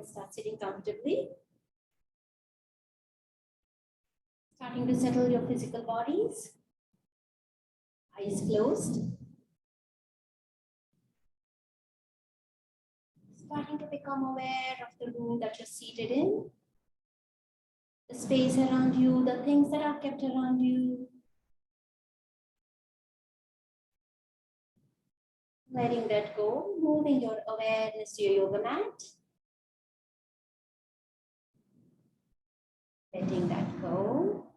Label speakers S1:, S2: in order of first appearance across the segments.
S1: can start sitting comfortably. Starting to settle your physical bodies. Eyes closed. Starting to become aware of the room that you're seated in. The space around you, the things that are kept around you. Letting that go, moving your awareness to your yoga mat. Letting that go.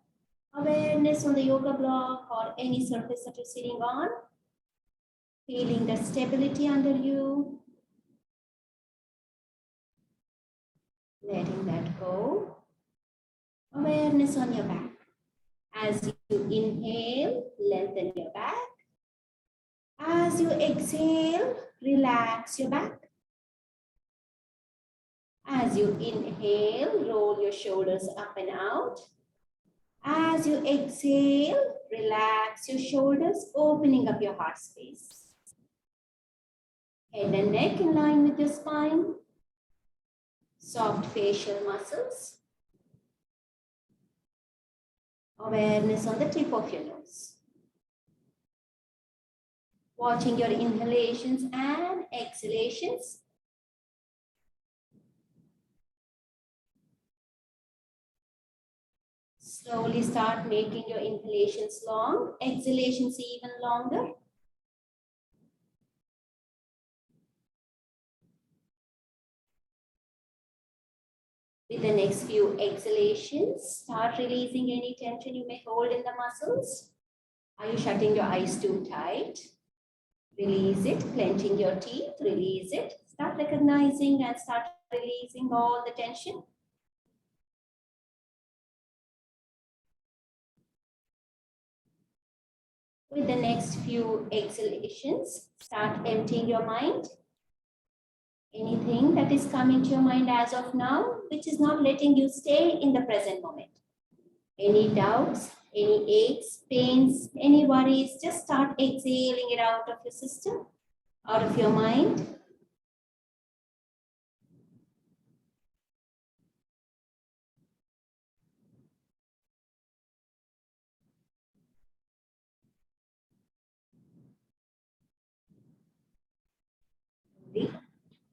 S1: Awareness on the yoga block or any surface that you're sitting on. Feeling the stability under you. Letting that go. Awareness on your back. As you inhale, lengthen your back. As you exhale, relax your back. As you inhale, roll your shoulders up and out. As you exhale, relax your shoulders, opening up your heart space. Head and neck in line with your spine. Soft facial muscles. Awareness on the tip of your nose. Watching your inhalations and exhalations. Slowly start making your inhalations long, exhalations even longer. With the next few exhalations, start releasing any tension you may hold in the muscles. Are you shutting your eyes too tight? Release it, clenching your teeth, release it. Start recognizing and start releasing all the tension. With the next few exhalations, start emptying your mind. Anything that is coming to your mind as of now, which is not letting you stay in the present moment. Any doubts, any aches, pains, any worries, just start exhaling it out of your system, out of your mind.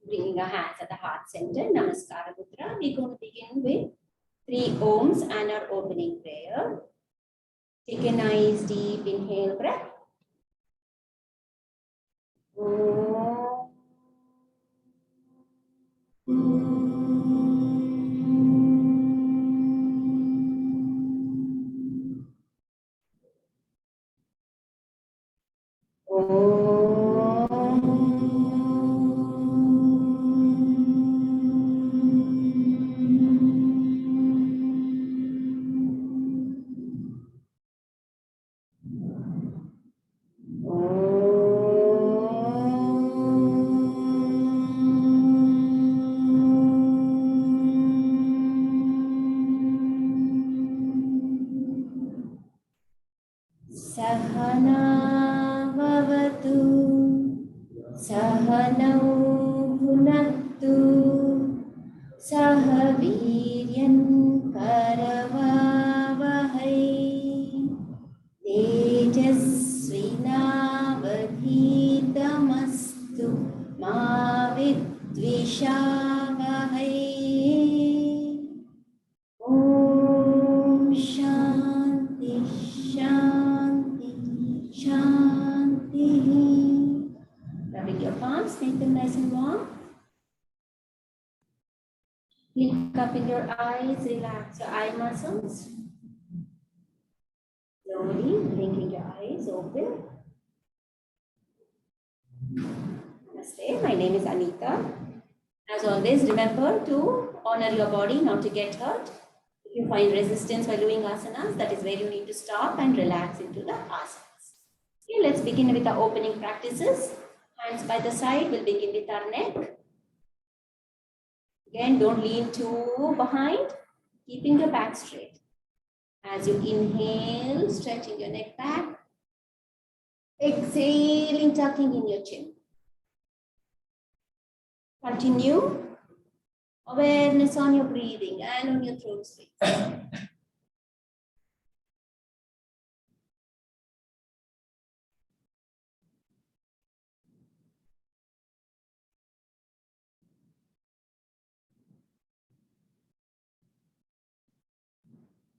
S1: Bringing our hands at the heart center, Namaskara Mudra. We're going to begin with 3 Ohms and our opening prayer. Take a nice deep inhale breath. Sahana vavatu, sahanau bhunaktu, sahaviryan karavavahai, tejasvinavadhitamastu ma vidvishavahai. Om Shanti Shanti Shanti. Rubbing your palms, make them nice and warm. Blink up in your eyes, relax your eye muscles. Slowly blinking your eyes open. Namaste, my name is Anita. As always, remember to honor your body, not to get hurt. If you find resistance while doing asanas, that is where you need to stop and relax into the asanas. Okay, let's begin with the opening practices. Hands by the side, we'll begin with our neck. Again, don't lean too behind, keeping your back straight. As you inhale, stretching your neck back. Exhaling, tucking in your chin. Continue. Awareness on your breathing and on your throat space.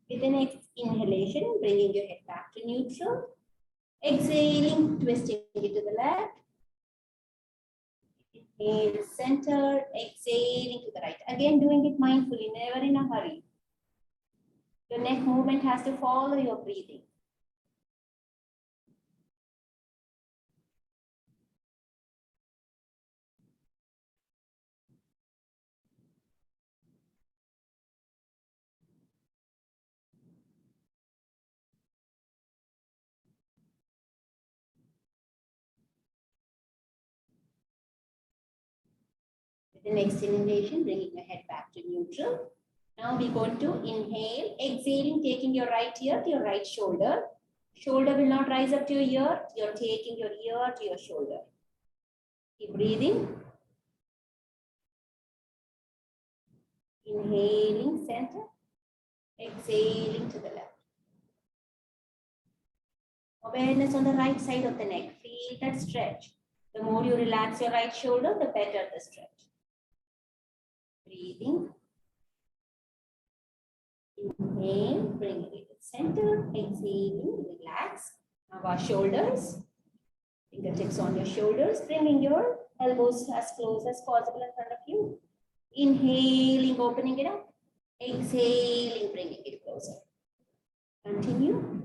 S1: With the next inhalation, bringing your head back to neutral. Exhaling, twisting it to the left. Inhale, center, exhaling to the right. Again, doing it mindfully, never in a hurry. Your neck movement has to follow your breathing. With the next inhalation, bringing your head back to neutral. Now we're going to inhale, exhaling, taking your right ear to your right shoulder. Shoulder will not rise up to your ear. You're taking your ear to your shoulder. Keep breathing. Inhaling, center. Exhaling to the left. Awareness on the right side of the neck. Feel that stretch. The more you relax your right shoulder, the better the stretch. Breathing. Inhale, bring it to center. Exhaling, relax. Now our shoulders. Fingertips on your shoulders, bringing your elbows as close as possible in front of you. Inhaling, opening it up. Exhaling, bringing it closer. Continue.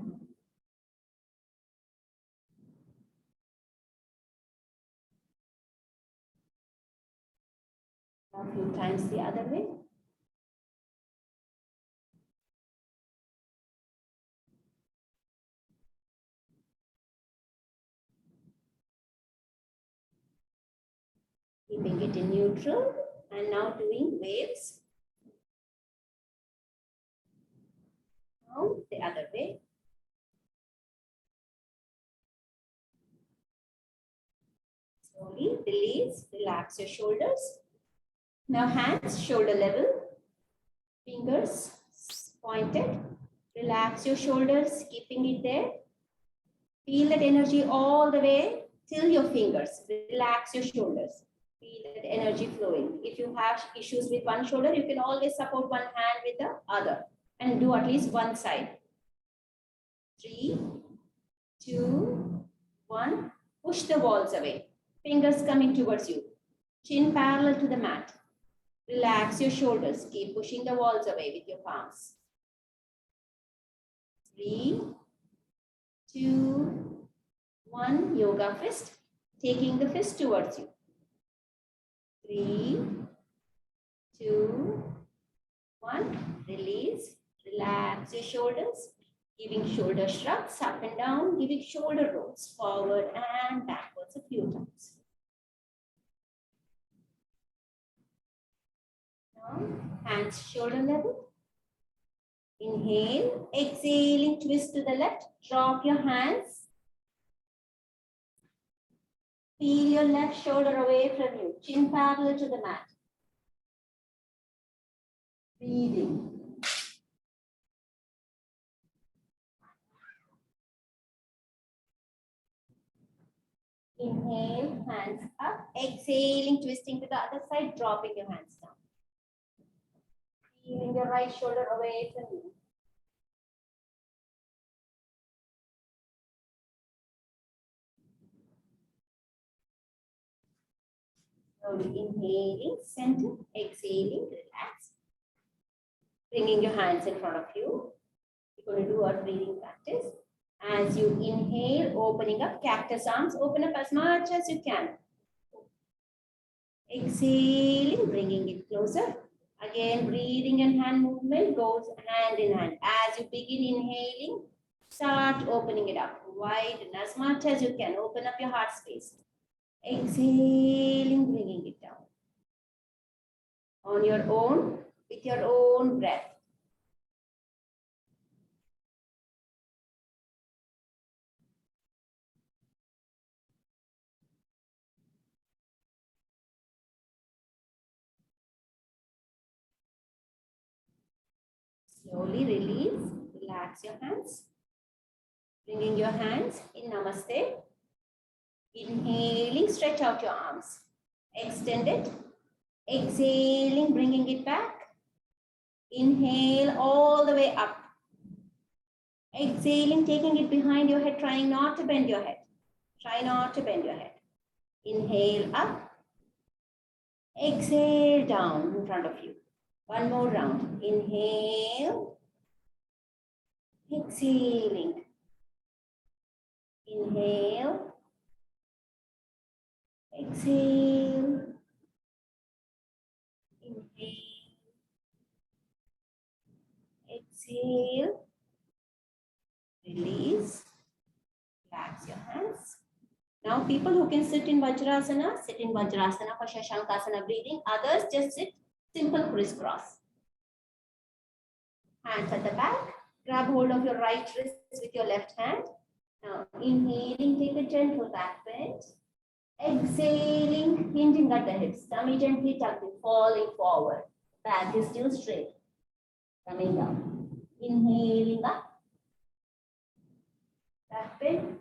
S1: A few times the other way. Keeping it in neutral and now doing waves. Now the other way. Slowly release, relax your shoulders. Now hands shoulder level, fingers pointed. Relax your shoulders, keeping it there. Feel that energy all the way till your fingers. Relax your shoulders. Feel that energy flowing. If you have issues with one shoulder, you can always support one hand with the other and do at least one side. 3, 2, 1. Push the walls away. Fingers coming towards you. Chin parallel to the mat. Relax your shoulders. Keep pushing the walls away with your palms. 3, 2, 1. Yoga fist. Taking the fist towards you. 3, 2, 1. Release. Relax your shoulders. Giving shoulder shrugs up and down. Giving shoulder rolls forward and backwards a few times. Now, hands shoulder level. Inhale. Exhaling, twist to the left. Drop your hands. Feel your left shoulder away from you. Chin parallel to the mat. Breathing. Inhale, hands up. Exhaling, twisting to the other side, dropping your hands down. Feeling your right shoulder away from you. Slowly inhaling, center, exhaling, relax. Bringing your hands in front of you. We're going to do our breathing practice. As you inhale, opening up cactus arms, open up as much as you can. Exhaling, bringing it closer. Again, breathing and hand movement goes hand in hand. As you begin inhaling, start opening it up. Widen as much as you can. Open up your heart space. Exhaling, bringing it down. On your own, with your own breath. Slowly release, relax your hands. Bringing your hands in Namaste. Inhaling, stretch out your arms. Extend it. Exhaling, bringing it back. Inhale all the way up. Exhaling, taking it behind your head, trying not to bend your head. Try not to bend your head. Inhale up. Exhale down in front of you. One more round. Inhale. Exhaling. Inhale. Exhale. Inhale. Exhale. Release. Relax your hands. Now, people who can sit in Vajrasana, sit in Vajrasana for Shashankasana breathing. Others just sit simple crisscross. Hands at the back. Grab hold of your right wrist with your left hand. Now, inhaling, take a gentle back bend. Exhaling, hinging at the hips. Tummy gently tucked in, falling forward. Back is still straight. Coming down. Inhaling up. Back bend.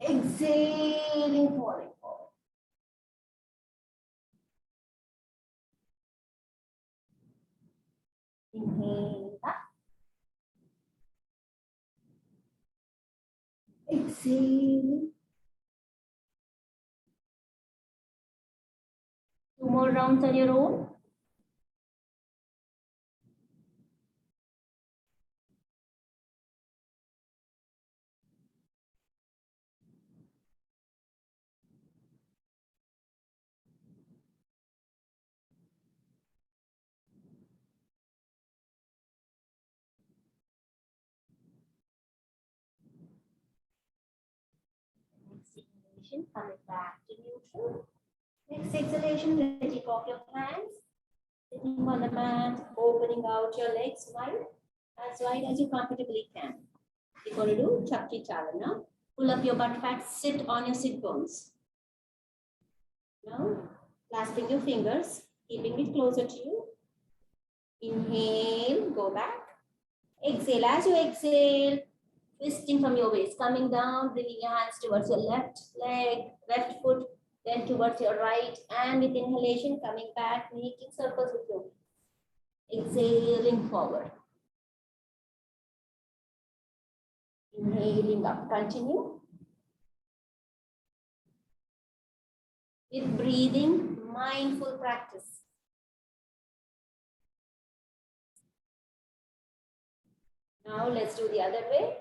S1: Exhaling, falling forward. Inhaling up. Exhaling. 2 more rounds on your own. Next inhalation, coming back to neutral. Next exhalation, letting off your hands. Sitting on the mat, opening out your legs as wide as you comfortably can. You're going to do Chakri Chalana. Pull up your butt fat, sit on your sit bones. Now, clasping your fingers, keeping it closer to you. Inhale, go back. Exhale. As you exhale, twisting from your waist, coming down, bringing your hands towards your left leg, left foot, then towards your right, and with inhalation, coming back, making circles with your feet. Exhaling forward. Inhaling up. Continue. With breathing, mindful practice. Now let's do the other way.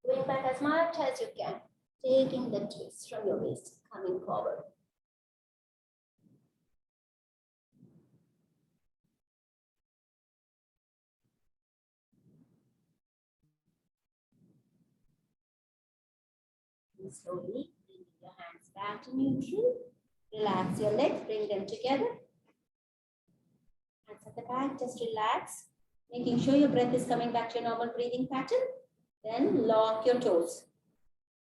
S1: Going back as much as you can. Taking the twist from your waist, coming forward. And slowly bring your hands back to neutral. Relax your legs, bring them together. Hands at the back, just relax. Making sure your breath is coming back to your normal breathing pattern. Then lock your toes.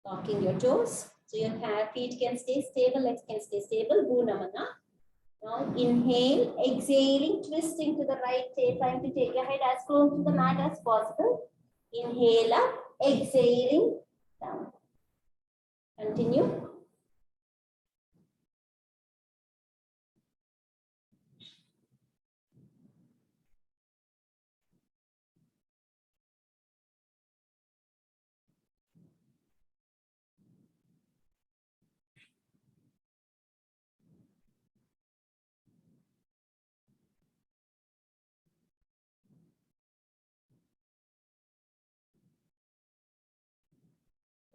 S1: Locking your toes. So your feet can stay stable, legs can stay stable. Bhunamana. Now inhale, exhaling, twisting to the right, trying to take your head as close to the mat as possible. Inhale up, exhaling down. Continue.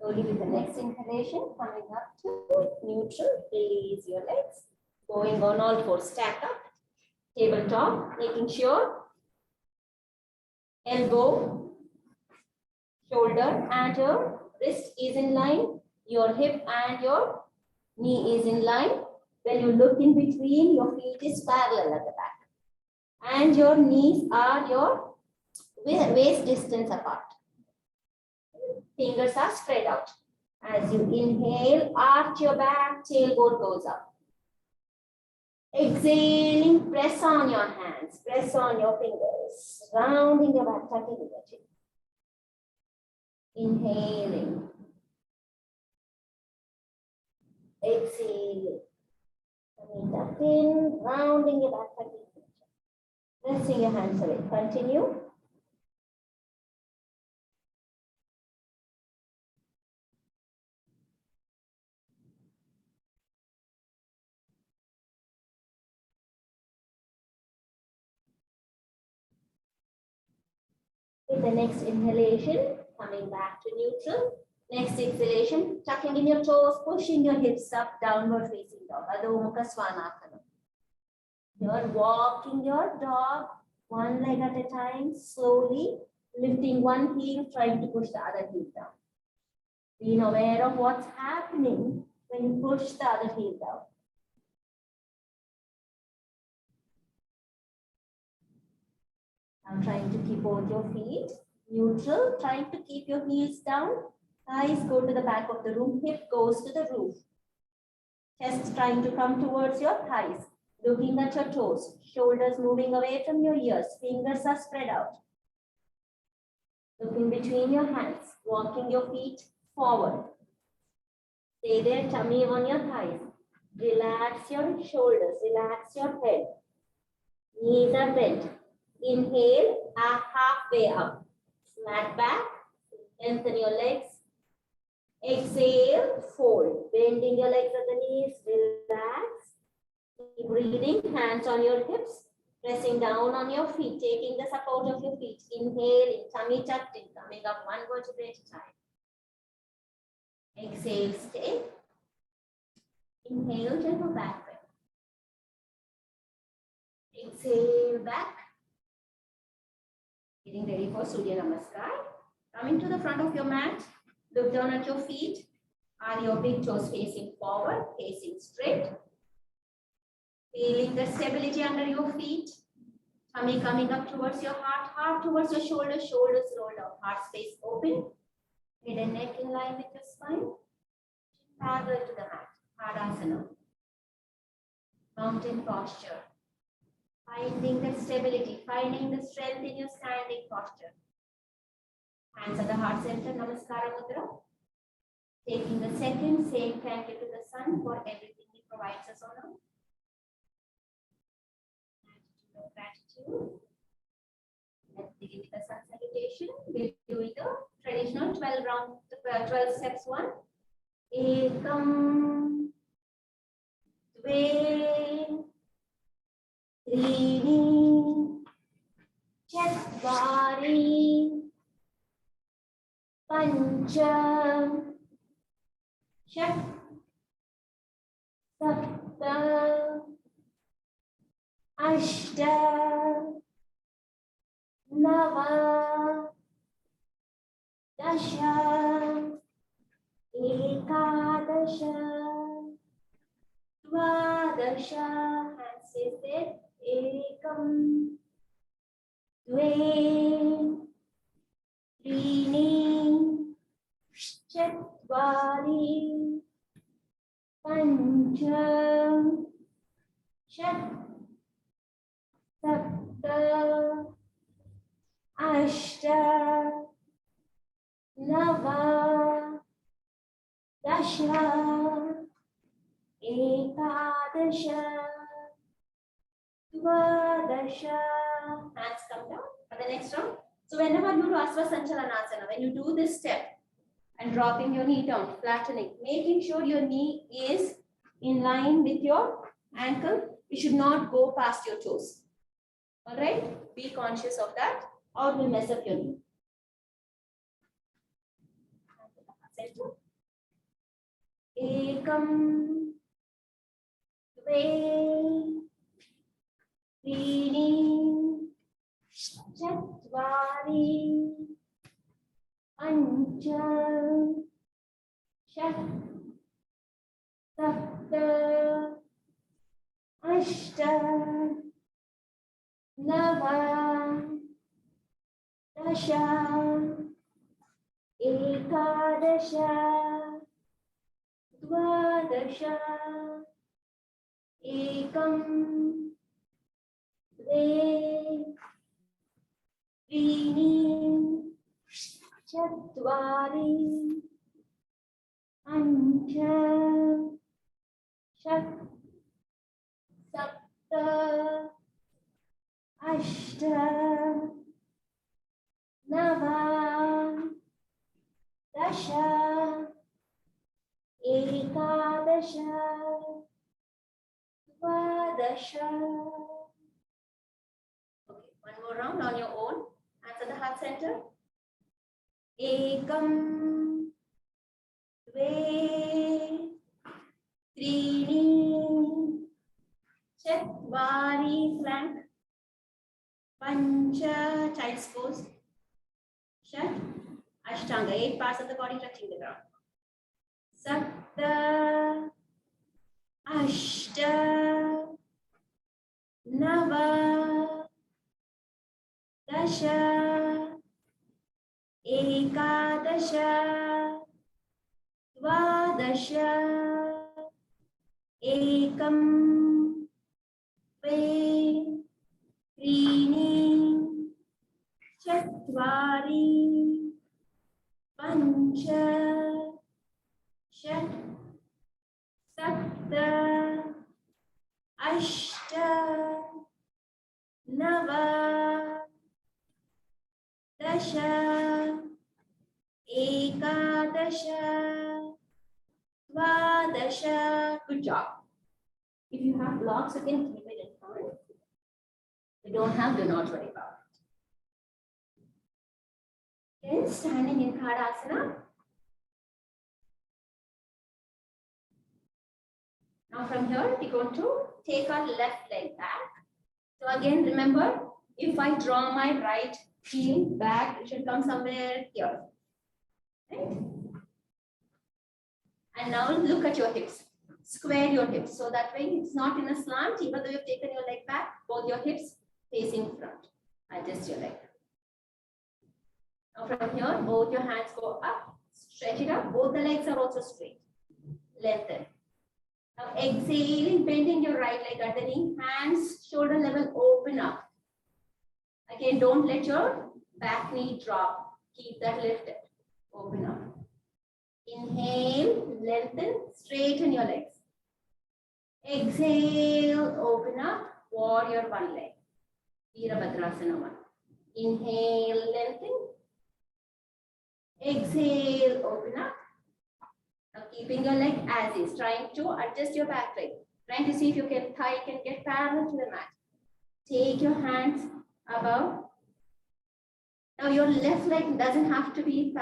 S1: Slowly with the next inhalation, coming up to neutral, release your legs. Going on all fours, stack up, tabletop, making sure elbow, shoulder and your wrist is in line, your hip and your knee is in line. When you look in between, your feet is parallel at the back. And your knees are your waist distance apart. Fingers are spread out. As you inhale, arch your back, tailbone goes up. Exhaling, press on your hands, press on your fingers, rounding your back, tucking your chin. Inhaling. Exhaling. Coming tuck in, rounding your back, tucking your chin. Pressing your hands away. Continue. With the next inhalation, coming back to neutral. Next exhalation, tucking in your toes, pushing your hips up, downward facing dog, Adho Mukha Svanasana. You're walking your dog one leg at a time, slowly lifting one heel, trying to push the other heel down. Being aware of what's happening when you push the other heel down. I'm trying to keep both your feet neutral, trying to keep your heels down. Thighs go to the back of the room, hip goes to the roof. Chest trying to come towards your thighs, looking at your toes, shoulders moving away from your ears, fingers are spread out. Looking between your hands, walking your feet forward. Stay there, tummy on your thighs. Relax your shoulders, relax your head. Knees are bent. Inhale, halfway up. Flat back, lengthen your legs. Exhale, fold. Bending your legs at the knees, relax. Keep breathing, hands on your hips. Pressing down on your feet, taking the support of your feet. Inhaling, tummy tucked in, coming up one vertebrae at a time. Exhale, stay. Inhale, gentle back bend. Exhale, back. Getting ready for Surya Namaskar. Coming to the front of your mat, look down at your feet. Are your big toes facing forward, facing straight? Feeling the stability under your feet. Tummy coming up towards your heart, heart towards your shoulders, shoulders rolled up, heart space open. Head and neck in line with your spine. Parallel to the mat, Padasana. Mountain posture. Finding the stability, finding the strength in your standing posture. Hands at the heart center, Namaskara Mudra. Taking the second, saying thank you to the sun for everything he provides us on earth. Gratitude. Let's begin with the sun salutation. We'll do the traditional 12 steps one. Ekam, Dve, Trini, Chatvari, Pancha, Shat, Sapta, Ashta, Nava, Dasha, Ekadasha, Dvadasha, and says it, Ekam, Dve, Trini, Chatvari, Pancha, Shat, Sapta, Ashta, Nava, Dasha, Ekadasha, Dvadasha. Hands come down for the next round. So whenever you do Asva Sanchalanasana, when you do this step and dropping your knee down, flattening, making sure your knee is in line with your ankle, it should not go past your toes. All right, be conscious of that, or it will mess up your knee. Ekam, Dve, Trini, Chatvari, Pancha, Shat, Sapta, Ashta, Nava, Dasha, Ekadasha, Dvadasha. Ekam, Dve, Trini, Chatvari, Pancha, Shat, Sapta, Ashta, Nava, Dasha, Ekadasha, Dvadasha. Okay, one more round on your own. Answer the heart center. Ekam, Dve, Trini, Chatvari, Frank, Pancha, child's pose, Shat, Ashtanga, 8 parts of the body touching the ground. Sapta, Ashta, Nava, Dasha, Ekadasha, Dvadasha, Ekam, Dve, Trini, Chatvari, Pancha, Shat, Sapta, Ashta, Nava, Dasha, Ekadasha, Dvadasha. Good job. If you have blocks, you can keep it in front. If you don't have, do not worry about it. Okay, standing in Tadasana. Now from here, we're going to take our left leg back. So again, remember, if I draw my right heel back, it should come somewhere here. Right? And now look at your hips. Square your hips. So that way it's not in a slant, even though you've taken your leg back, both your hips facing front. Adjust your leg. Now from here, both your hands go up, stretch it up. Both the legs are also straight. Lengthen. Now exhaling, bending your right leg at the knee, hands shoulder level open up. Again, don't let your back knee drop. Keep that lifted. Open up. Inhale, lengthen, straighten your legs. Exhale, open up, warrior one leg. Virabhadrasana 1. Inhale, lengthen. Exhale, open up. Now keeping your leg as is, trying to adjust your back leg. Trying to see if your thigh can get parallel to the mat. Take your hands above. Now your left leg doesn't have to be in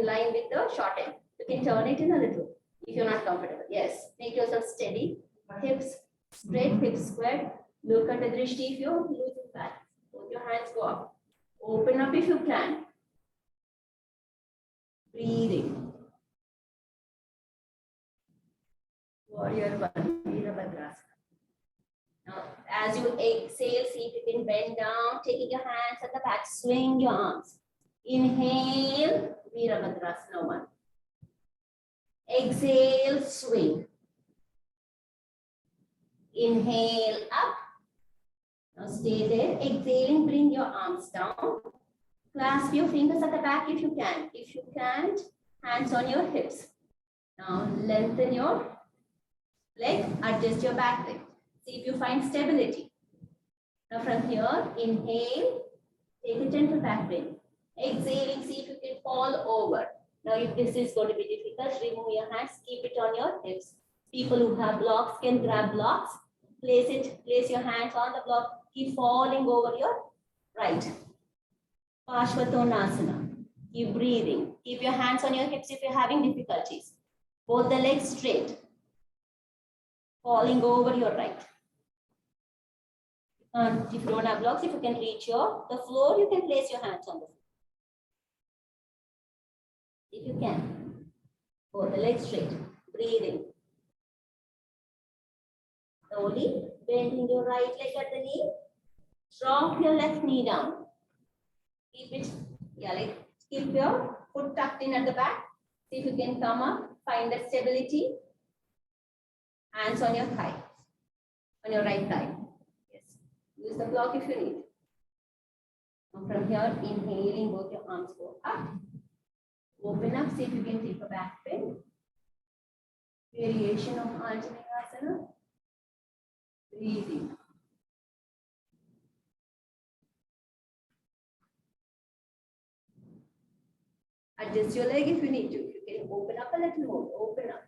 S1: line with the short end. You can turn it in a little if you're not comfortable. Yes, make yourself steady. Hips straight, hips squared. Look at the drishti if you're losing balance. Both your hands go up. Open up if you can. Breathing. Warrior one, Virabhadrasana. Now, as you exhale, see if you can bend down, taking your hands at the back, swing your arms. Inhale, Virabhadrasana 1. Exhale, swing. Inhale, up. Now stay there. Exhaling, bring your arms down. Clasp your fingers at the back if you can. If you can't, hands on your hips. Now lengthen your leg, adjust your back leg. See if you find stability. Now from here, inhale, take a gentle back bend. Exhaling, see if you can fall over. Now if this is going to be difficult, remove your hands, keep it on your hips. People who have blocks can grab blocks, place your hands on the block, keep falling over your right. Parshvakonasana. Keep breathing. Keep your hands on your hips if you're having difficulties. Both the legs straight. Falling over your right. And if you don't have blocks, if you can reach the floor, you can place your hands on the floor. If you can. Both the legs straight. Breathing. Slowly bending your right leg at the knee. Drop your left knee down. Keep it, keep your foot tucked in at the back. See if you can come up, find that stability. Hands on your thigh, on your right thigh. Yes. Use the block if you need. Now from here, inhaling, both your arms go up. Open up, see if you can take a back bend. Variation of Anjaneyasana. Breathing. Adjust your leg if you need to. You can open up a little more. Open up.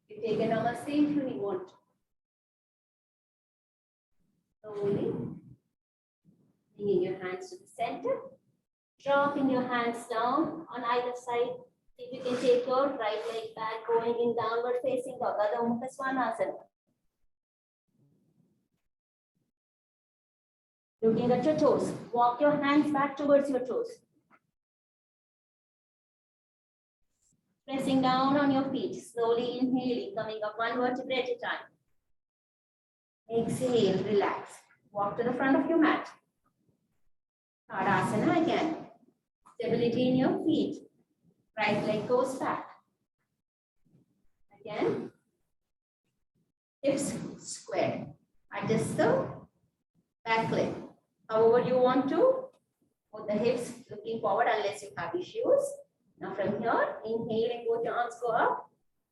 S1: You take a namaste if you want to. Slowly. Bringing your hands to the center. Dropping your hands down on either side. See if you can take your right leg back, going in downward facing dog, Adho Mukha Svanasana. Looking at your toes. Walk your hands back towards your toes. Pressing down on your feet. Slowly inhaling, coming up one vertebra at a time. Exhale, relax. Walk to the front of your mat. Tadasana again. Stability in your feet. Right leg goes back. Again. Hips square. Adjust the back leg. However you want to. Put the hips looking forward unless you have issues. Now from here, inhaling, both your arms go up.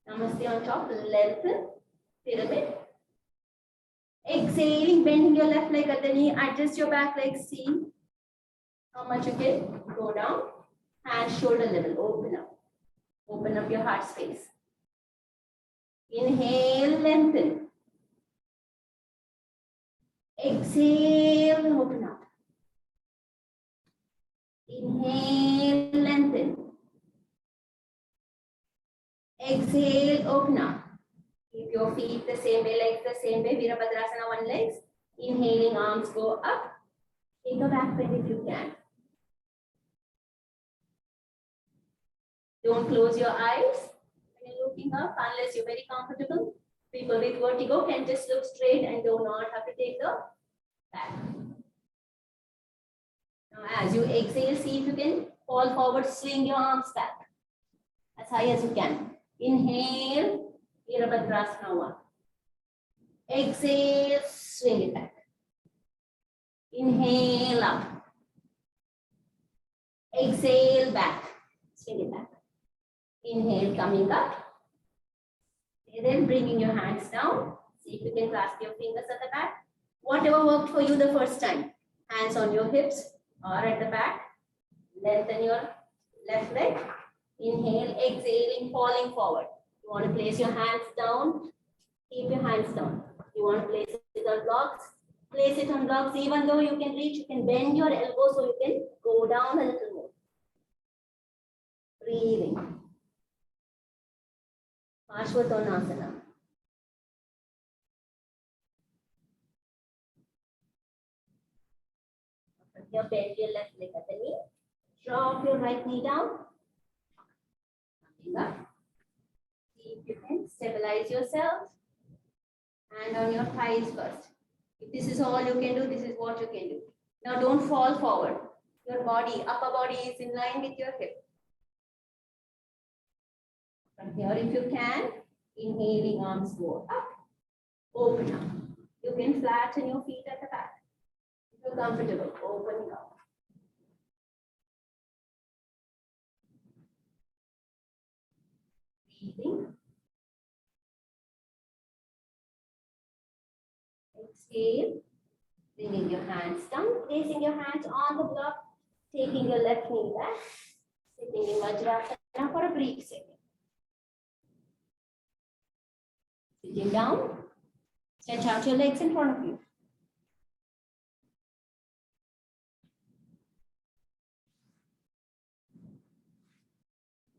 S1: Namaste on top, lengthen, pyramid. Exhaling, bending your left leg at the knee. Adjust your back leg, see how much you can go down. Hands shoulder level, open up. Open up your heart space. Inhale, lengthen. Exhale, open up. Inhale, lengthen. Exhale, open up. Keep your feet the same way, legs the same way. Virabhadrasana, one legs. Inhaling, arms go up. Take a back bend if you can. Don't close your eyes when you're looking up unless you're very comfortable. People with vertigo can just look straight and do not have to take the back. Now, as you exhale, see if you can fall forward, swing your arms back as high as you can. Inhale, Virabhadrasana 1. Exhale, swing it back. Inhale up. Exhale back. Swing it back. Inhale, coming up. And then bringing your hands down. See if you can clasp your fingers at the back. Whatever worked for you the first time. Hands on your hips or at the back. Lengthen your left leg. Inhale, exhaling, falling forward. You want to place your hands down. Keep your hands down. You want to place it on blocks. Place it on blocks. Even though you can reach, you can bend your elbow so you can go down a little more. Breathing. Parshvottanasana. Here, bend your left leg at the knee. Drop your right knee down. Coming up. See if you can stabilize yourself. Hand on your thighs first. If this is all you can do, this is what you can do. Now don't fall forward. Your body, upper body is in line with your hip. From here, if you can, inhaling, arms go up, open up. You can flatten your feet at the back. If you're comfortable, opening up. Breathing. Exhale. Bringing your hands down, placing your hands on the block, taking your left knee back, sitting in Vajrasana for a brief second. Sitting down, stretch out your legs in front of you.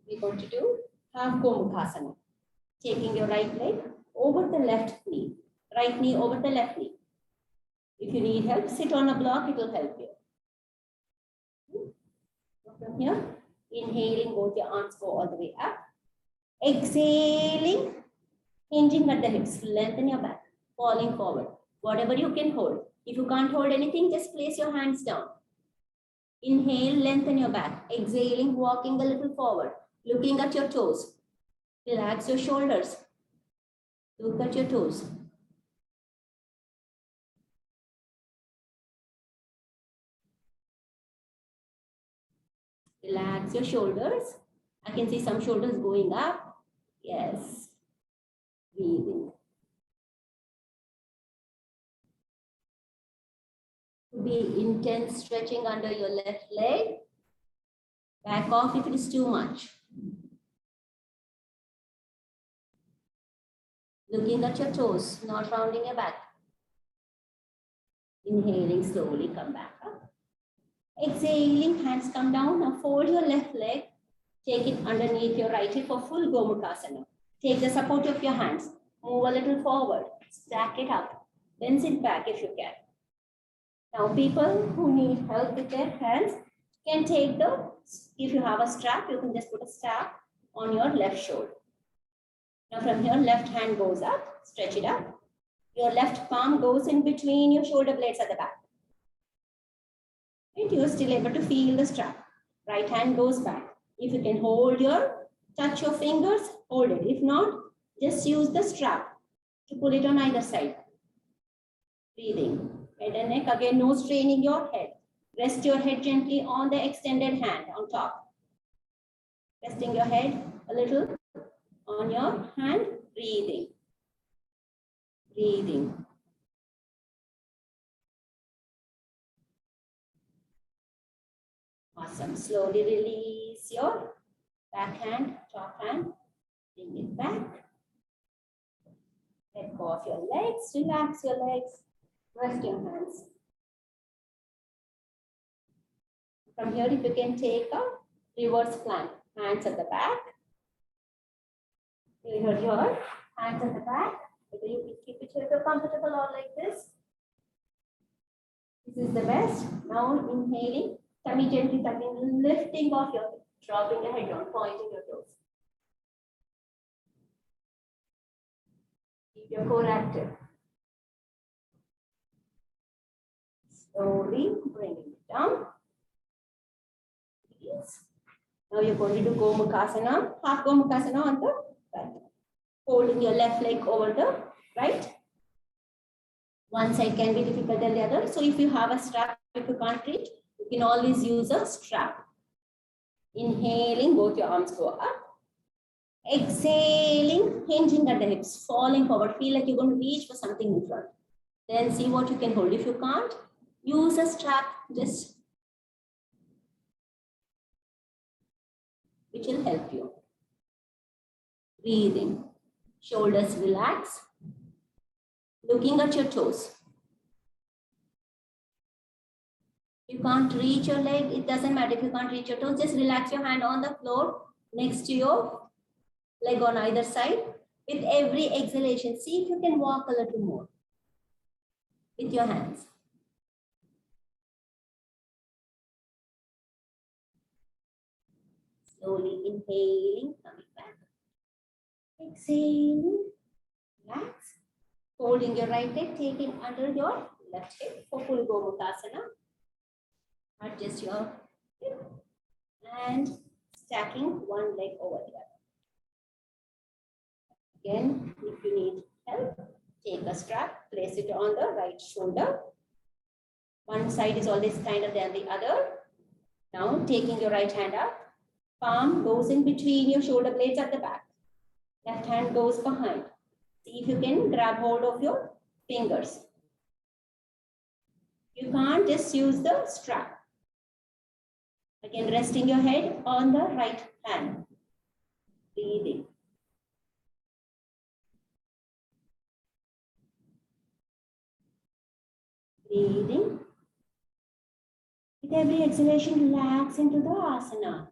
S1: We're going to do half Gomukhasana. Taking your right leg over the left knee, right knee over the left knee. If you need help, sit on a block, it will help you. From here, inhaling, both your arms go all the way up. Exhaling, hinging at the hips, lengthen your back, falling forward. Whatever you can hold. If you can't hold anything, just place your hands down. Inhale, lengthen your back. Exhaling, walking a little forward, looking at your toes. Relax your shoulders. Look at your toes. Relax your shoulders. I can see some shoulders going up. Yes. Breathing. Could be intense stretching under your left leg. Back off if it is too much. Looking at your toes, not rounding your back. Inhaling, slowly come back up. Exhaling, hands come down. Now fold your left leg. Take it underneath your right hip for full Gomukhasana. Take the support of your hands. Move a little forward. Stack it up. Then sit back if you can. Now people who need help with their hands can take if you have a strap, you can just put a strap on your left shoulder. Now from here, left hand goes up, stretch it up. Your left palm goes in between your shoulder blades at the back. And you're still able to feel the strap. Right hand goes back. If you can touch your fingers, hold it. If not, just use the strap to pull it on either side. Breathing. Head and neck, again, no straining your head. Rest your head gently on the extended hand on top. Resting your head a little on your hand, breathing. Breathing. Awesome. Slowly release your back hand, top hand. Bring it back. Let go of your legs. Relax your legs. Rest your hands. From here, if you can take a reverse plank. Hands at the back. Here, hands at the back. Whether you can keep it here if you're comfortable or like this. This is the best. Now inhaling, tummy gently tucking, lifting off your head, dropping your head down, pointing your toes. Keep your core active. Slowly bringing it down. Yes. Now you're going to do Gomukhasana, half Gomukhasana on the right. Holding your left leg over the right. One side can be difficult than the other. So if you have a strap, if you can't reach, you can always use a strap. Inhaling, both your arms go up. Exhaling, hinging at the hips, falling forward. Feel like you're going to reach for something in front. Then see what you can hold. If you can't, use a strap, which will help you. Breathing. Shoulders relax. Looking at your toes. You can't reach your leg, it doesn't matter if you can't reach your toes. Just relax your hand on the floor next to your leg on either side. With every exhalation, see if you can walk a little more with your hands. Slowly inhaling, coming back. Exhaling, relax. Holding your right leg, taking under your left hip for full Gomukhasana. Adjust your hip and stacking one leg over the other. Again, if you need help, take a strap, place it on the right shoulder. One side is always kinder than the other. Now, taking your right hand up, palm goes in between your shoulder blades at the back. Left hand goes behind. See if you can grab hold of your fingers. You can't, just use the strap. Again, resting your head on the right hand. Breathing. Breathing. With every exhalation, relax into the asana.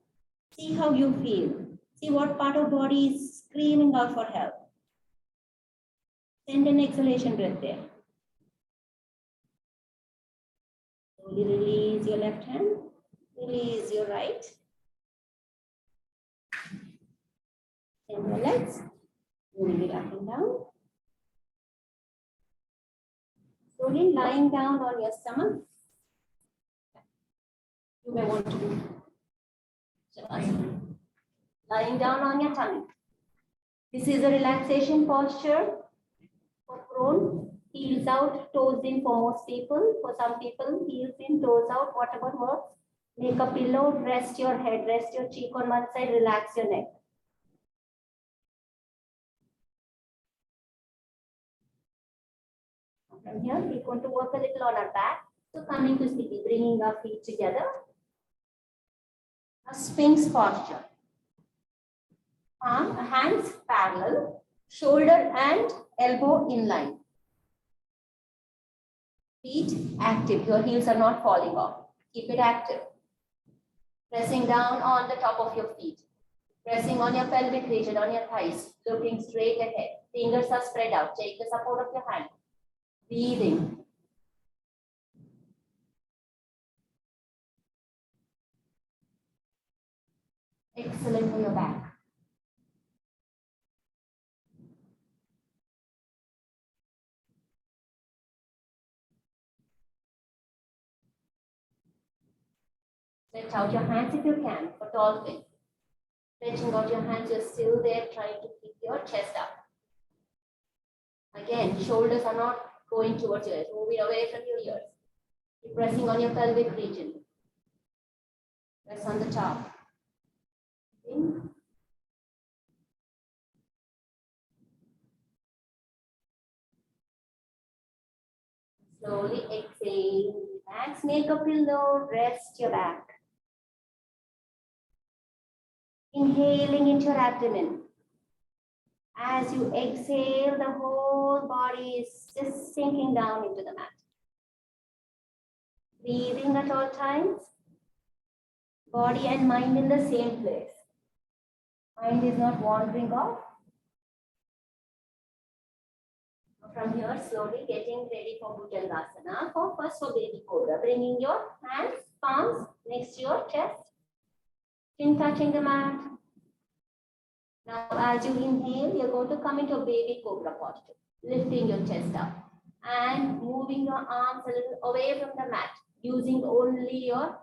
S1: See how you feel. See what part of body is screaming out for help. Send an exhalation breath there. Slowly release your left hand. Release your right. Send your legs. Moving it up and down. Slowly lying down on your stomach. You may want to do Shavasana. Lying down on your tummy. This is a relaxation posture prone. Heels out, toes in for most people. For some people, heels in, toes out, whatever works. Make a pillow, rest your head, rest your cheek on one side, relax your neck. From here, we're going to work a little on our back. So coming to Sthiti, bringing our feet together. A Sphinx posture. Hands parallel, shoulder and elbow in line. Feet active, your heels are not falling off. Keep it active. Pressing down on the top of your feet. Pressing on your pelvic region, on your thighs, looking straight ahead. Fingers are spread out. Take the support of your hand. Breathing. Excellent for your back. Stretch out your hands if you can for tall things. Stretching out your hands, you're still there trying to keep your chest up. Again, shoulders are not going towards your ears, moving away from your ears. Keep pressing on your pelvic region. Press on the top. In. Slowly exhale. Relax, make a pillow, rest your back. Inhaling into your abdomen. As you exhale, the whole body is just sinking down into the mat. Breathing at all times. Body and mind in the same place. Mind is not wandering off. From here, slowly getting ready for Bhujangasana. First for baby cobra, bringing your hands, palms next to your chest. Chin touching the mat. Now, as you inhale, you're going to come into a baby cobra posture, lifting your chest up and moving your arms a little away from the mat, using only your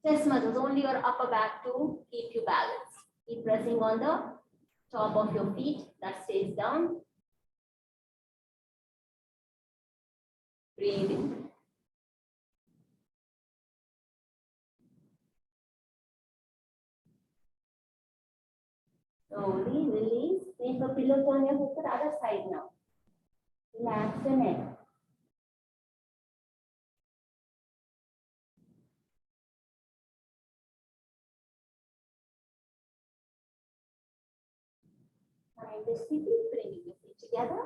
S1: chest muscles, only your upper back to keep you balanced. Keep pressing on the top of your feet, that stays down. Breathing. Slowly release. Make a pillow on your head to the other side now. Relax the neck. Coming to Sthiti, bringing your feet together.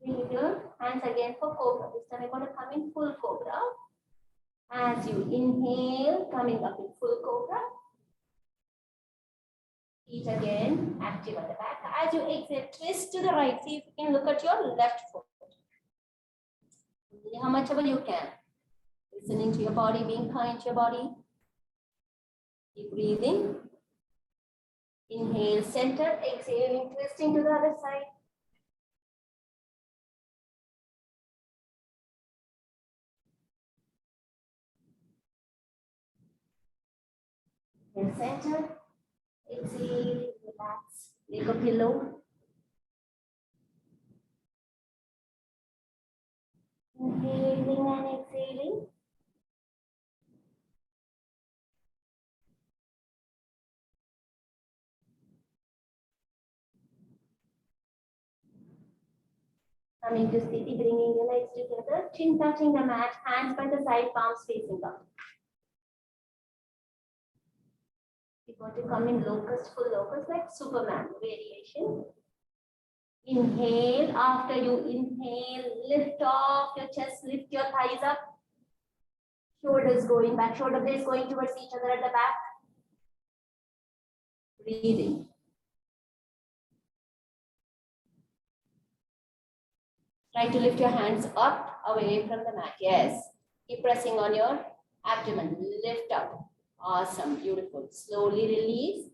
S1: Bring your hands again for cobra. This time we're going to come in full cobra. As you inhale, coming up in full cobra. Feet again, active at the back. As you exhale, twist to the right. See if you can look at your left foot. How much ever you can. Listening to your body, being kind to your body. Keep breathing. Inhale, center, exhaling, twisting to the other side. Inhale, center, exhale, relax, make a pillow. Inhaling and exhaling. Coming to Sthiti, bringing your legs together, chin touching the mat, hands by the side, palms facing up. You're going to come in locust, full locust, like Superman variation. Inhale. After you inhale, lift off your chest, lift your thighs up. Shoulders going back, shoulder blades going towards each other at the back. Breathing. Try to lift your hands up, away from the mat. Yes. Keep pressing on your abdomen. Lift up. Awesome. Beautiful. Slowly release.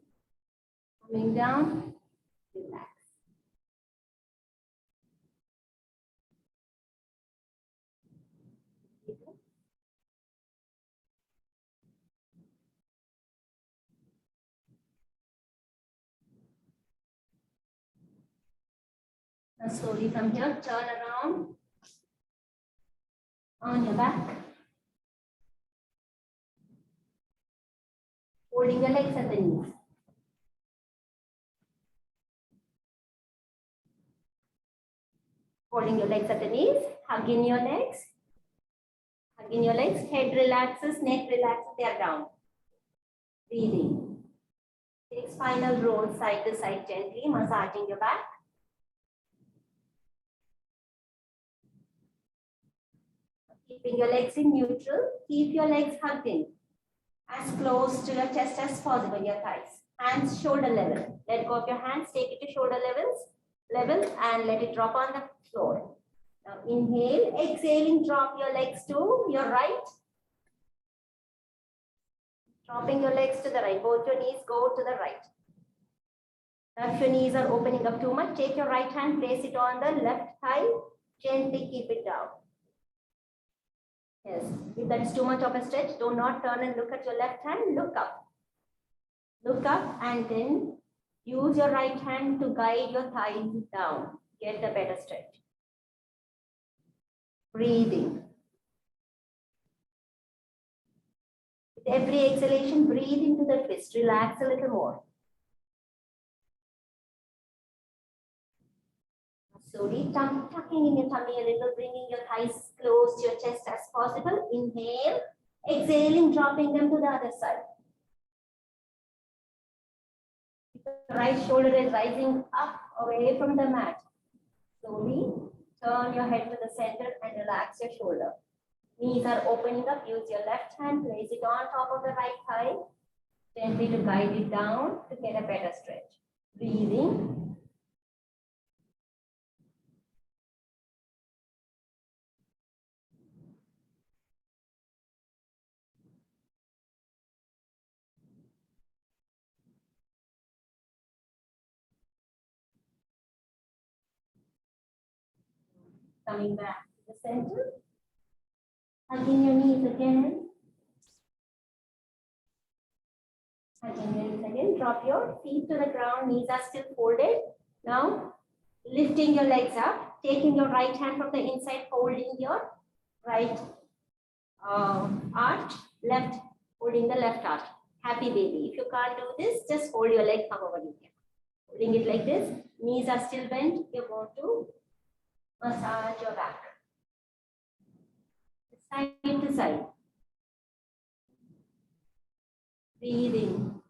S1: Coming down. Relax. Now slowly from here, turn around on your back. Holding your legs at the knees. Holding your legs at the knees, hugging your legs. Hugging your legs, head relaxes, neck relaxes, they are down. Breathing. Take spinal roll side to side gently, massaging your back. Keeping your legs in neutral, keep your legs hugged in. As close to your chest as possible, your thighs. Hands shoulder level. Let go of your hands, take it to shoulder level and let it drop on the floor. Now inhale, exhaling, drop your legs to your right. Dropping your legs to the right. Both your knees go to the right. Now if your knees are opening up too much, take your right hand, place it on the left thigh. Gently keep it down. Yes, if that's too much of a stretch, do not turn and look at your left hand, look up. Look up and then use your right hand to guide your thighs down. Get a better stretch. Breathing. With every exhalation, breathe into the twist. Relax a little more. Slowly tucking in your tummy a little, bringing your thighs close to your chest as possible. Inhale. Exhaling, dropping them to the other side. The right shoulder is rising up away from the mat. Slowly turn your head to the center and relax your shoulder. Knees are opening up. Use your left hand, place it on top of the right thigh. Gently to guide it down to get a better stretch. Breathing. Coming back to the center. Hugging your knees again. Hugging your knees again. Drop your feet to the ground. Knees are still folded. Now, lifting your legs up. Taking your right hand from the inside. Holding your right arch. Left. Holding the left arch. Happy baby. If you can't do this, just hold your leg however you can. Holding it like this. Knees are still bent. You want to massage your back. Side to side. Breathing.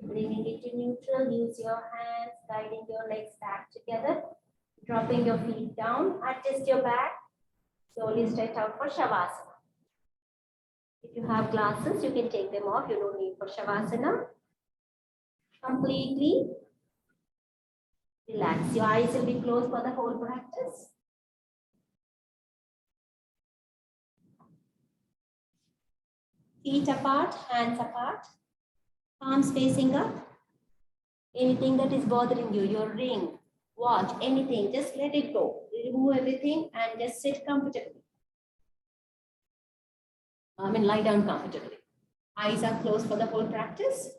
S1: Bringing it to neutral. Use your hands, guiding your legs back together. Dropping your feet down. Adjust your back. Slowly stretch out for Shavasana. If you have glasses, you can take them off. You don't need for Shavasana. Completely relax. Your eyes will be closed for the whole practice. Feet apart, hands apart, palms facing up. Anything that is bothering you, your ring, watch, anything, just let it go. Remove everything and just sit comfortably. Lie down comfortably. Eyes are closed for the whole practice.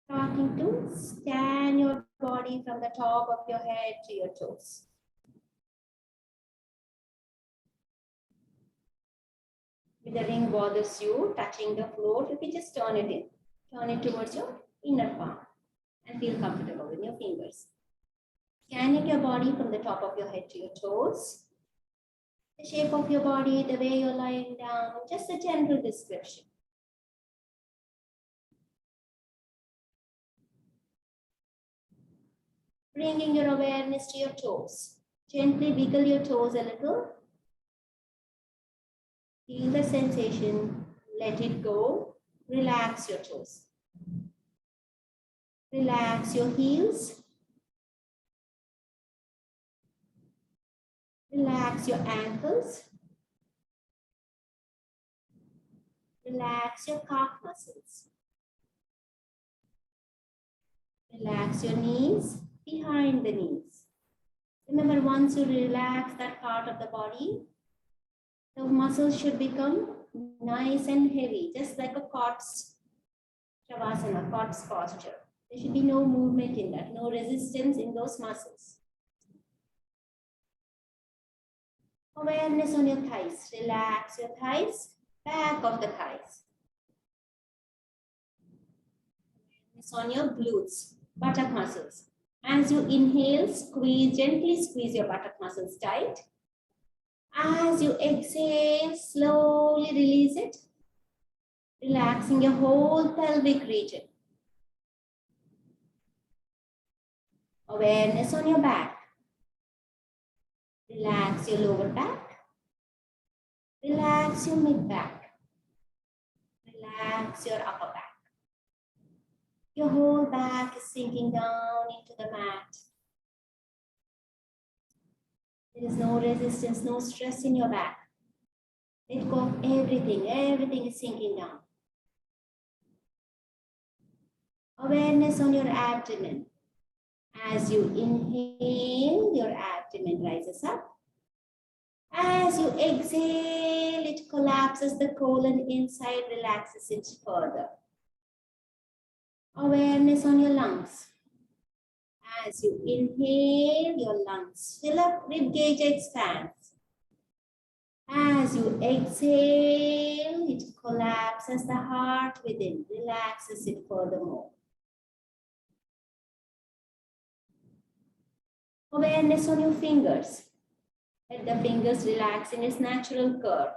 S1: Starting to scan your body from the top of your head to your toes. If the ring bothers you, touching the floor, you can just turn it in. Turn it towards your inner palm and feel comfortable with your fingers. Scanning your body from the top of your head to your toes. The shape of your body, the way you're lying down, just a general description. Bringing your awareness to your toes. Gently wiggle your toes a little. Feel the sensation. Let it go. Relax your toes. Relax your heels. Relax your ankles. Relax your calf muscles. Relax your knees behind the knees. Remember, once you relax that part of the body, the muscles should become nice and heavy, just like a cot's shavasana, cot's posture. There should be no movement in that, no resistance in those muscles. Awareness on your thighs. Relax your thighs, back of the thighs. Awareness on your glutes, buttock muscles. As you inhale, squeeze, gently squeeze your buttock muscles tight. As you exhale, slowly release it, relaxing your whole pelvic region. Awareness on your back. Relax your lower back. Relax your mid back. Relax your upper back. Your whole back is sinking down into the mat. There is no resistance, no stress in your back. Let go of everything. Everything is sinking down. Awareness on your abdomen. As you inhale, your abdomen rises up. As you exhale, it collapses the colon inside, relaxes it further. Awareness on your lungs. As you inhale, your lungs fill up, rib cage expands. As you exhale, it collapses the heart within, relaxes it furthermore. Awareness on your fingers. Let the fingers relax in its natural curve.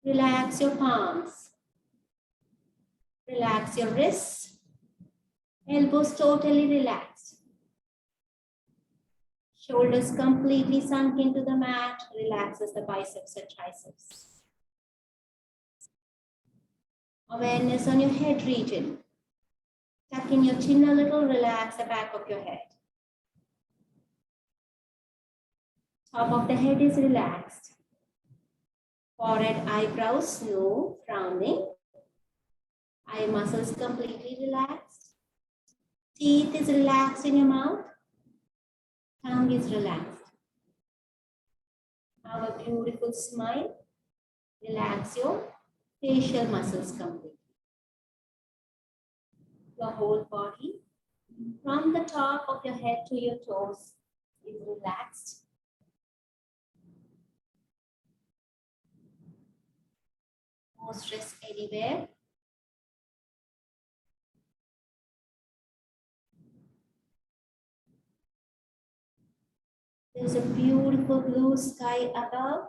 S1: Relax your palms. Relax your wrists. Elbows totally relaxed. Shoulders completely sunk into the mat. Relaxes the biceps and triceps. Awareness on your head region. Tuck in your chin a little. Relax the back of your head. Top of the head is relaxed. Forehead, eyebrows, no frowning. Eye muscles completely relaxed. Teeth is relaxed in your mouth. Tongue is relaxed. Have a beautiful smile. Relax your facial muscles completely. Your whole body, from the top of your head to your toes, is relaxed. No stress anywhere. There is a beautiful blue sky above.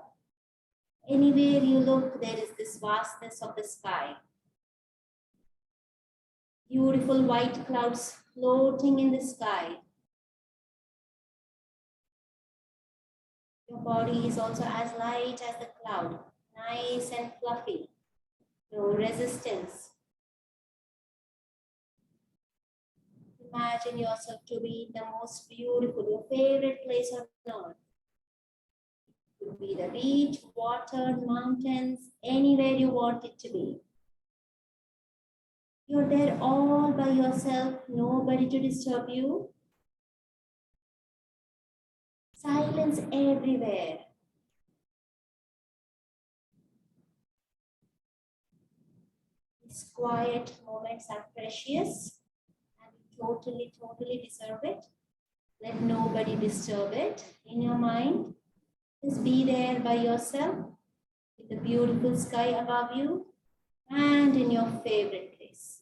S1: Anywhere you look, there is this vastness of the sky. Beautiful white clouds floating in the sky. Your body is also as light as the cloud, nice and fluffy. No resistance. Imagine yourself to be in the most beautiful, your favorite place on earth. It could be the beach, water, mountains, anywhere you want it to be. You're there all by yourself, nobody to disturb you. Silence everywhere. These quiet moments are precious and you totally deserve it. Let nobody disturb it in your mind. Just be there by yourself with the beautiful sky above you and in your favorite place.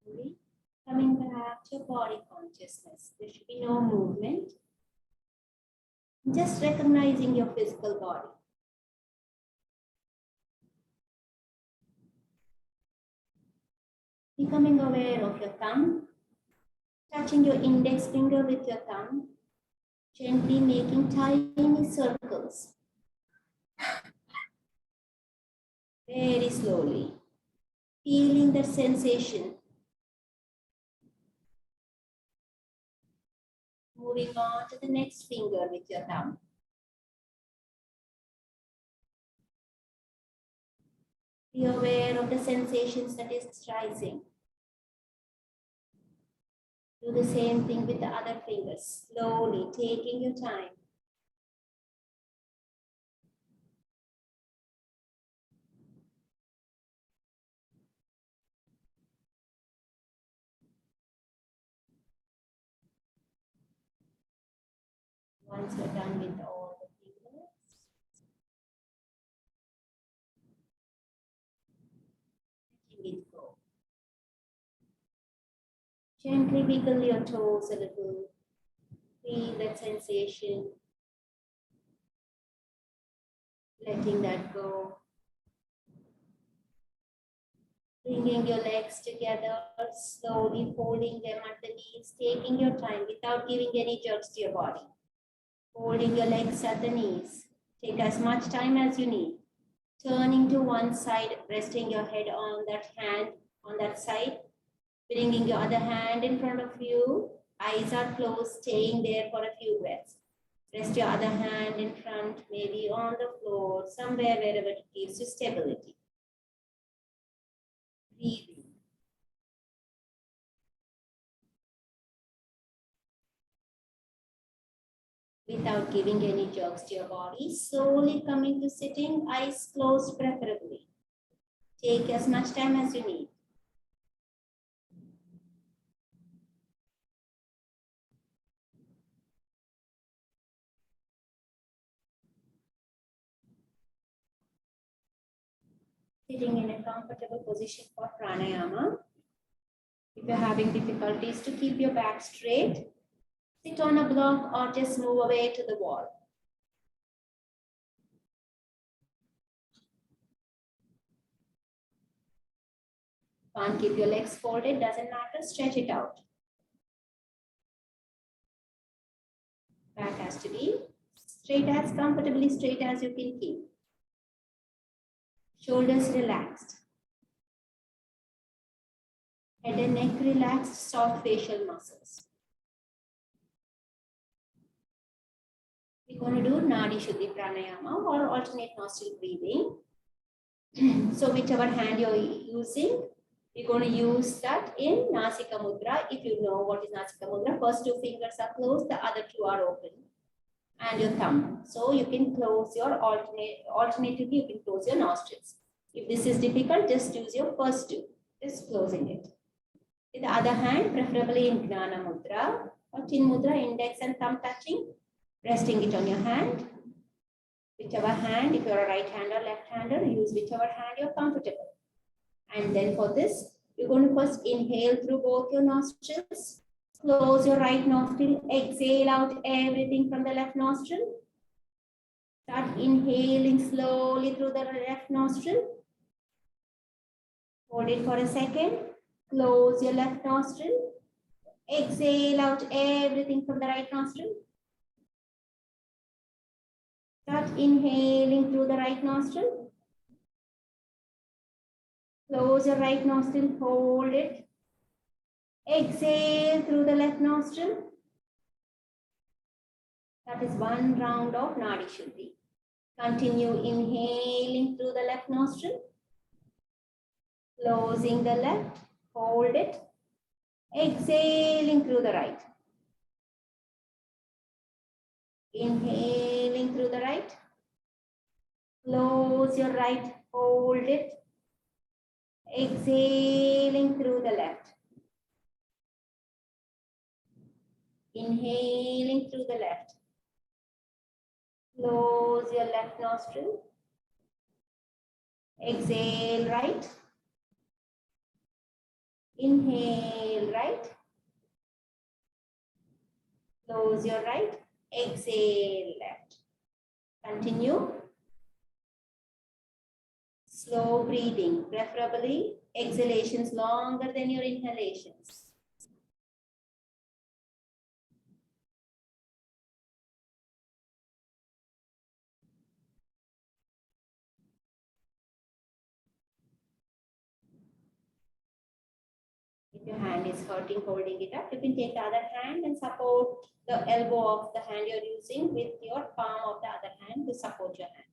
S1: Slowly coming back to your body consciousness. There should be no movement. Just recognizing your physical body. Becoming aware of your thumb, touching your index finger with your thumb, gently making tiny circles. Very slowly, feeling that sensation. Moving on to the next finger with your thumb. Be aware of the sensations that is rising. Do the same thing with the other fingers, slowly taking your time. Once you're done with all the fingers, letting it go. Gently wiggle your toes a little. Feel that sensation. Letting that go. Bringing your legs together, slowly folding them at the knees, taking your time without giving any jerks to your body. Holding your legs at the knees. Take as much time as you need. Turning to one side, resting your head on that hand on that side. Bringing your other hand in front of you. Eyes are closed, staying there for a few breaths. Rest your other hand in front, maybe on the floor, somewhere wherever it gives you stability. Breathing. Without giving any jerks to your body, slowly coming to sitting, eyes closed preferably. Take as much time as you need. Sitting in a comfortable position for pranayama. If you're having difficulties to keep your back straight, sit on a block or just move away to the wall. Can't keep your legs folded, doesn't matter, stretch it out. Back has to be straight, as comfortably straight as you can keep. Shoulders relaxed. Head and neck relaxed, soft facial muscles. We're going to do Nadi Shuddhi Pranayama or alternate nostril breathing. So whichever hand you're using, we're going to use that in Nasika Mudra. If you know what is Nasika Mudra, first two fingers are closed, the other two are open. And your thumb. So you can close your alternatively, you can close your nostrils. If this is difficult, just use your first two, just closing it. With the other hand, preferably in Gnana Mudra or Chin Mudra, index and thumb touching, resting it on your hand. Whichever hand, if you're a right hander, left hander, use whichever hand you're comfortable. And then for this, you're going to first inhale through both your nostrils. Close your right nostril, exhale out everything from the left nostril. Start inhaling slowly through the left nostril. Hold it for a second. Close your left nostril. Exhale out everything from the right nostril. Start inhaling through the right nostril. Close your right nostril, hold it. Exhale through the left nostril. That is one round of Nadi Shuddhi. Continue inhaling through the left nostril. Closing the left, hold it. Exhaling through the right. Inhaling through the right. Close your right, hold it. Exhaling through the left. Inhaling through the left. Close your left nostril. Exhale right. Inhale right. Close your right. Exhale left. Continue. Slow breathing, preferably exhalations longer than your inhalations. If your hand is hurting holding it up, you can take the other hand and support the elbow of the hand you're using with your palm of the other hand to support your hand.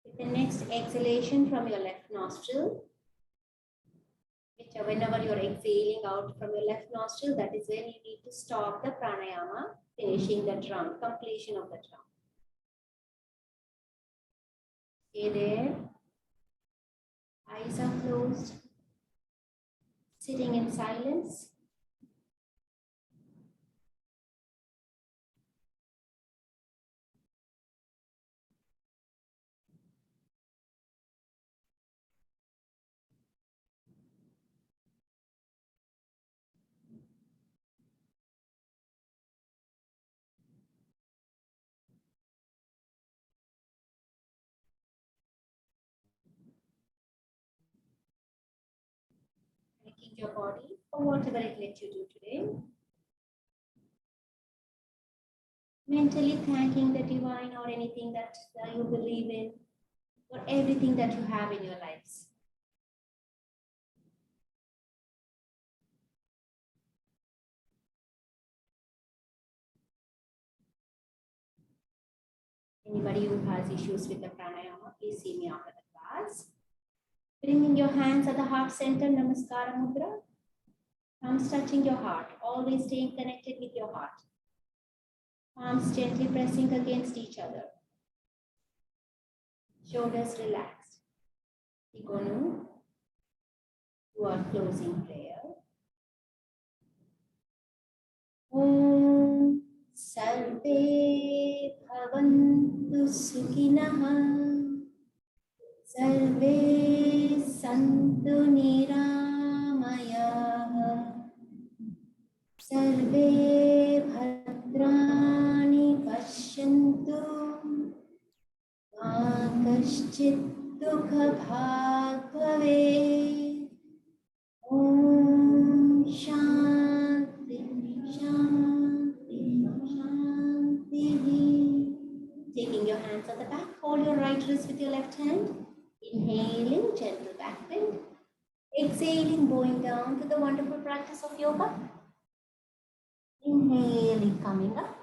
S1: With the next exhalation from your left nostril, whenever you're exhaling out from your left nostril, that is when you need to stop the pranayama, finishing the drum, completion of the drum. Stay there. Eyes are closed. Sitting in silence. Thanking your body for whatever it let you do today. Mentally thanking the divine or anything that you believe in, or everything that you have in your lives. Anybody who has issues with the pranayama, please see me after the class. Bringing your hands at the heart center, Namaskara Mudra. Thumbs touching your heart, always staying connected with your heart. Palms gently pressing against each other. Shoulders relaxed. Tikonu, to our closing prayer. Om Sarve Bhavantu Sukhinah. Sarve Santu Niramayah. Sarve Bhadrani Pashyantu. Ma Kaschit Dukha Bhag Bhavet. Om Shanti Shanti Shanti. Taking your hands on the back, hold your right wrist with your left hand. Inhaling, gentle back bend. Exhaling, bowing down to the wonderful practice of yoga. Inhaling, coming up.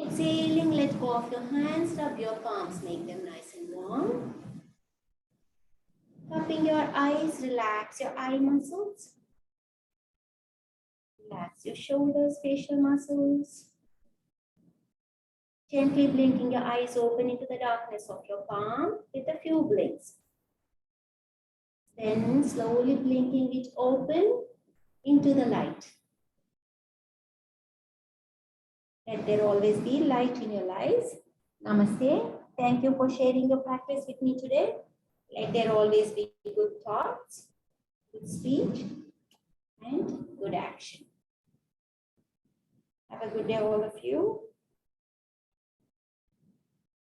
S1: Exhaling, let go of your hands, rub your palms, make them nice and warm. Cupping your eyes, relax your eye muscles. Relax your shoulders, facial muscles. Gently blinking your eyes open into the darkness of your palm with a few blinks. Then slowly blinking it open into the light. Let there always be light in your eyes. Namaste. Thank you for sharing your practice with me today. Let there always be good thoughts, good speech, and good action. Have a good day, all of you.